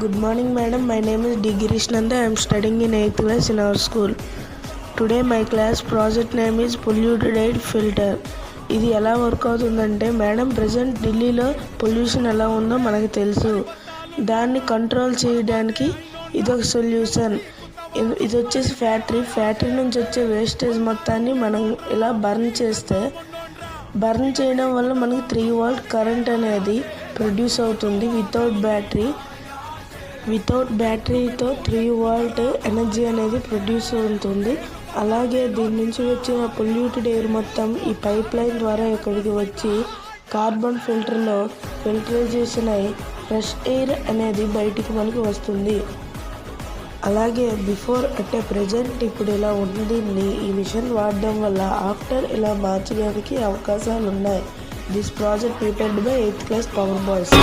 Good morning, madam. My name is D. Girish Nanda. I am studying in 8th class in our school. Today my class project name is polluted air filter. ఇది ఎలా work అవుతుందంటే madam present ఢిల్లీలో pollution ఎలా ఉందో మనకు తెలుసు. దాన్ని control చేయడానికి ఇదొక సొల్యూషన్. ఇది వచ్చేసి ఫ్యాక్టరీ నుంచి వచ్చే వేస్టేజ్ మొత్తాన్ని మనం ఇలా బర్న్ చేయడం వల్ల మనకి 3 వోల్ట్ కరెంట్ అనేది ప్రొడ్యూస్ అవుతుంది వితౌట్ బ్యాటరీతో 3 వోల్ట్ ఎనర్జీ అనేది ప్రొడ్యూస్ అవుతుంది. అలాగే దీని నుంచి వచ్చిన పొల్యూటెడ్ ఎయిర్ మొత్తం ఈ పైప్ లైన్ ద్వారా ఇక్కడికి వచ్చి కార్బన్ ఫిల్టర్లో ఫిల్టరైజేషన్ అయి ఫ్రెష్ ఎయిర్ అనేది బయటికి మనకి వస్తుంది. అలాగే బిఫోర్ అంటే ప్రజెంట్ ఇప్పుడు ఇలా ఉంది. ఈ మిషన్ వాడడం వల్ల ఆఫ్టర్ ఇలా మార్చడానికి అవకాశాలు ఉన్నాయి. This project prepared by 8th class power boys.